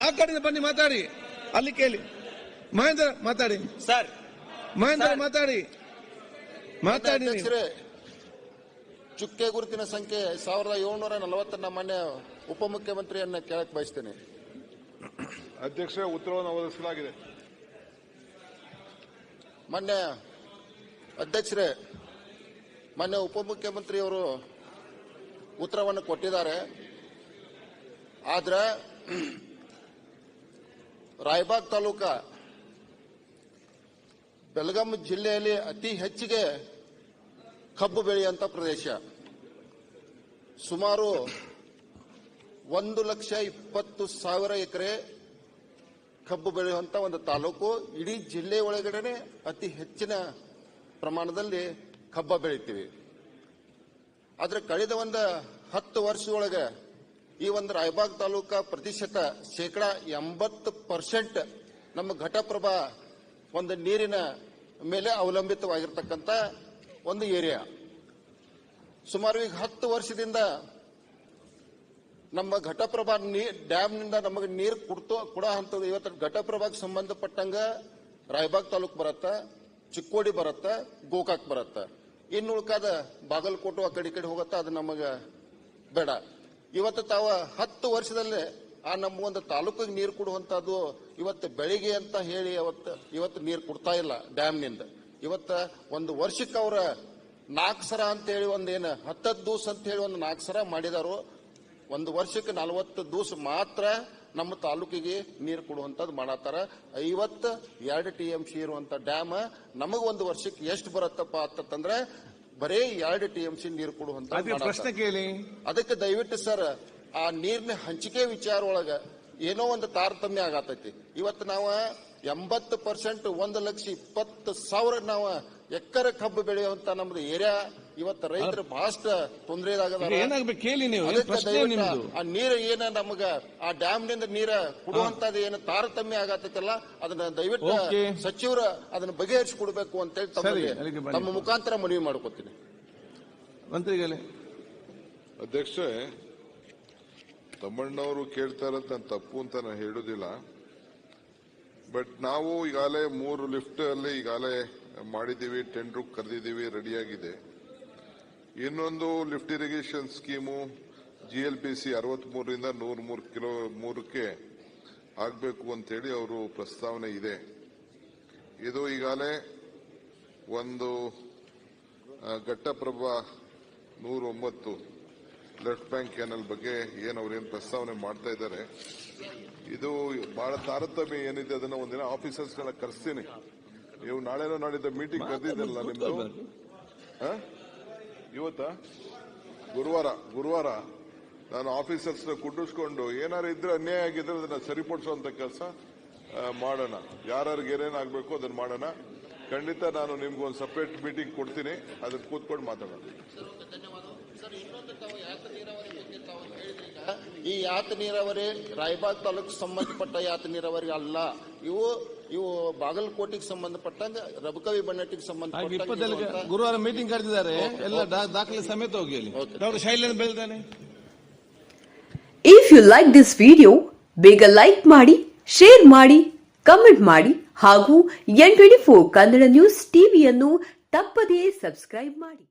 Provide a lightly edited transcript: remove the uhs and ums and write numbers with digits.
ಆ ಕಡೆಯಿಂದ ಬನ್ನಿ ಮಾತಾಡಿ, ಅಲ್ಲಿ ಕೇಳಿ. ಮಹೇಂದ್ರ ಮಾತಾಡಿ ಸರ್. ಮಹೇಂದ್ರ ಮಾತಾಡಿ ಚುಕ್ಕೆ ಗುರುತಿನ ಸಂಖ್ಯೆ 1740 ಮಾನ್ಯ ಉಪಮುಖ್ಯಮಂತ್ರಿಯನ್ನ ಕೇಳಕ್ ಬಯಸ್ತೇನೆ. ಅಧ್ಯಕ್ಷ, ಉತ್ತರವನ್ನು ಒದಗಿಸಲಾಗಿದೆ. ಮಾನ್ಯ ಅಧ್ಯಕ್ಷರೇ, ಮಾನ್ಯ ಉಪಮುಖ್ಯಮಂತ್ರಿಯವರು ಉತ್ತರವನ್ನು ಕೊಟ್ಟಿದ್ದಾರೆ. ಆದ್ರೆ ರಾಯಬಾಗ್ ತಾಲೂಕ ಬೆಳಗಾಂ ಜಿಲ್ಲೆಯಲ್ಲಿ ಅತಿ ಹೆಚ್ಚಿಗೆ ಕಬ್ಬು ಬೆಳೆಯುವಂತ ಪ್ರದೇಶ. ಸುಮಾರು 1,20,000 ಎಕರೆ ಕಬ್ಬು ಬೆಳೆಯುವಂತ ಒಂದು ತಾಲೂಕು. ಇಡೀ ಜಿಲ್ಲೆ ಒಳಗಡೆ ಅತಿ ಹೆಚ್ಚಿನ ಪ್ರಮಾಣದಲ್ಲಿ ಕಬ್ಬ ಬೆಳಿತೀವಿ. ಆದ್ರೆ ಕಳೆದ ಒಂದು 10 ವರ್ಷದೊಳಗೆ ಈ ಒಂದು ರಾಯಬಾಗ್ ತಾಲೂಕಾ ಪ್ರತಿಶತ 80% ನಮ್ಮ ಘಟಪ್ರಭಾ ಒಂದು ನೀರಿನ ಮೇಲೆ ಅವಲಂಬಿತವಾಗಿರ್ತಕ್ಕಂಥ ಒಂದು ಏರಿಯಾ. ಸುಮಾರು ಈಗ 10 ವರ್ಷದಿಂದ ನಮ್ಮ ಘಟಪ್ರಭಾ ಡ್ಯಾಮ್ನಿಂದ ನಮಗೆ ನೀರು ಕೊಡೋ ಹಂತದ್ದು. ಇವತ್ತು ಘಟಪ್ರಭಾಗೆ ಸಂಬಂಧಪಟ್ಟಂಗ ರಾಯಬಾಗ್ ತಾಲೂಕು ಬರತ್ತ, ಚಿಕ್ಕೋಡಿ ಬರತ್ತ, ಗೋಕಾಕ್ ಬರತ್ತ. ಇನ್ನು ಉಳ್ಕಾದ ಬಾಗಲಕೋಟೆ ಆ ಕಡೆ ಹೋಗತ್ತ, ಅದು ನಮಗೆ ಬೇಡ. ಇವತ್ತು ತಾವ 10 ವರ್ಷದಲ್ಲೇ ಆ ನಮ್ಮ ಒಂದು ತಾಲೂಕಿಗೆ ನೀರು ಕೊಡುವಂತದ್ದು ಇವತ್ತು ಬೆಳಿಗ್ಗೆ ಅಂತ ಹೇಳಿ ಇವತ್ತು ನೀರು ಕೊಡ್ತಾ ಇಲ್ಲ ಡ್ಯಾಮ್ನಿಂದ. ಇವತ್ತ ಒಂದು ವರ್ಷಕ್ಕೆ ಅವರ 4 ಸರ ಅಂತ ಹೇಳಿ ಒಂದೇನು 10 ದಿವಸ ಅಂತ ಹೇಳಿ ಒಂದು 4 ಸರ ಮಾಡಿದಾರು. ಒಂದು ವರ್ಷಕ್ಕೆ 40 ದಿವಸ ಮಾತ್ರ ನಮ್ಮ ತಾಲೂಕಿಗೆ ನೀರು ಕೊಡುವಂತದ್ದು ಮಾಡತ್ತಾರ. 52 TMC ಇರುವಂತ ಡ್ಯಾಮ್ ನಮಗ ಒಂದು ವರ್ಷಕ್ಕೆ ಎಷ್ಟು ಬರುತ್ತಪ್ಪ ಅಂತಂದ್ರೆ ಬರೀ 2 TMC ನೀರು ಕೊಡುವಂತ ಪ್ರಶ್ನೆ ಕೇಳಿ. ಅದಕ್ಕೆ ದಯವಿಟ್ಟು ಸರ್ ಆ ನೀರಿನ ಹಂಚಿಕೆ ವಿಚಾರ ಒಳಗ ಏನೋ ಒಂದು ತಾರತಮ್ಯ ಆಗತೈತಿ. ಇವತ್ತು ನಾವು 80% 1,20,000 ನಾವು ಎಕರೆ ಕಬ್ಬು ಬೆಳೆಯುವಂತ ನಮ್ದು ಏರಿಯಾ. ಇವತ್ತು ರೈತರು ಬಹಳಷ್ಟು ತೊಂದರೆದಾಗದ. ಆ ನೀರು ಏನ ನಮಗ ಆ ಡ್ಯಾಮ್ ನಿಂದ ನೀರ ಕೊಡುವಂತದ್ದು ಏನು ತಾರತಮ್ಯ ಆಗತ್ತಲ್ಲ, ಅದನ್ನ ದಯವಿಟ್ಟು ಸಚಿವರು ಅದನ್ನ ಬಗೆಹರಿಸಿಕೊಡ್ಬೇಕು ಅಂತೇಳಿ ತಮ್ಮ ಮುಖಾಂತರ ಮನವಿ ಮಾಡ್ಕೊತೀನಿ. ಮಂತ್ರಿಗಳೇ. ಅಧ್ಯಕ್ಷ, ತಮ್ಮಣ್ಣವರು ಕೇಳ್ತಾ ಇರೋದು ನಾನು ತಪ್ಪು ಅಂತ ನಾನು ಹೇಳುದಿಲ್ಲ. ಬಟ್ ನಾವು ಈಗಾಗಲೇ 3 ಲಿಫ್ಟ್ ಅಲ್ಲಿ ಈಗಾಗಲೇ ಮಾಡಿದ್ದೀವಿ, ಟೆಂಡರ್ ಕರೆದಿದ್ದೀವಿ, ರೆಡಿಯಾಗಿದೆ. ಇನ್ನೊಂದು ಲಿಫ್ಟ್ ಇರಿಗೇಷನ್ ಸ್ಕೀಮು GLPC 63ರಿಂದ 103ಕ್ಕೆ ಆಗಬೇಕು ಅಂತೇಳಿ ಅವರು ಪ್ರಸ್ತಾವನೆ ಇದೆ. ಇದು ಈಗಾಗಲೇ ಒಂದು ಘಟ್ಟಪ್ರಭಾ 109 ಲೆಫ್ಟ್ ಬ್ಯಾಂಕ್ ಕ್ಯಾನಲ್ ಬಗ್ಗೆ ಅವ್ರೇನು ಪ್ರಸ್ತಾವನೆ ಮಾಡ್ತಾ ಇದ್ದಾರೆ, ಇದು ಬಹಳ ತಾರತಮ್ಯ ಏನಿದೆ ಅದನ್ನ ಒಂದಿನ ಆಫೀಸರ್ಸ್ಗಳ ಕರೆಸ್ತೀನಿ. ನೀವು ನಾಳೆನೋ ನಾಡಿದ್ದ ಮೀಟಿಂಗ್ ಕರೆದಿದ್ದಲ್ಲ ನಿಮ್ದು, ಇವತ್ತ ಗುರುವಾರ ನಾನು ಆಫೀಸರ್ಸ್ ಕುಂಡಿಸ್ಕೊಂಡು ಏನಾರು ಇದ್ರೆ ಅನ್ಯಾಯ ಆಗಿದ್ರೆ ಅದನ್ನ ಸರಿಪಡಿಸುವಂತ ಕೆಲಸ ಮಾಡೋಣ. ಯಾರ್ಯಾರಿಗೆ ಏನೇನಾಗಬೇಕು ಅದನ್ನ ಮಾಡೋಣ. ಖಂಡಿತ ನಾನು ನಿಮ್ಗೊಂದು ಸಪರೇಟ್ ಮೀಟಿಂಗ್ ಕೊಡ್ತೀನಿ, ಅದನ್ನ ಕೂತ್ಕೊಂಡು ಮಾತಾಡೋಣ. ಈ ಯಾತ ನೀರಾವರಿ ರಾಯಬಾಗ್ ತಾಲೂಕು ಸಂಬಂಧಪಟ್ಟ ಯಾತ ನೀರಾವರಿ ಅಲ್ಲ. ಇವು ಬಾಗಲಕೋಟೆಗೆ ಸಂಬಂಧಪಟ್ಟಂಗ ರಬಕವಿ ಬನ್ನಟ್ಟಿಗೆ ಸಂಬಂಧಪಟ್ಟ ಗುರುವಾರ ಮೀಟಿಂಗ್ ಕರೆದಿದ್ದಾರೆ. ಎಲ್ಲ ದಾಖಲೆ ಸಮೇತ ಹೋಗಿ ಡಾಕ್ಟರ್ ಶೈಲೇಂದ್ರ ಬೆಳ್ದಾನೆ. If you like this video, ಬೇಗ ಲೈಕ್ ಮಾಡಿ, ಶೇರ್ ಮಾಡಿ, ಕಮೆಂಟ್ ಮಾಡಿ ಹಾಗೂ N24 ಕನ್ನಡ ನ್ಯೂಸ್ ಟಿವಿಯನ್ನು ತಪ್ಪದೇ ಸಬ್ಸ್ಕ್ರೈಬ್ ಮಾಡಿ.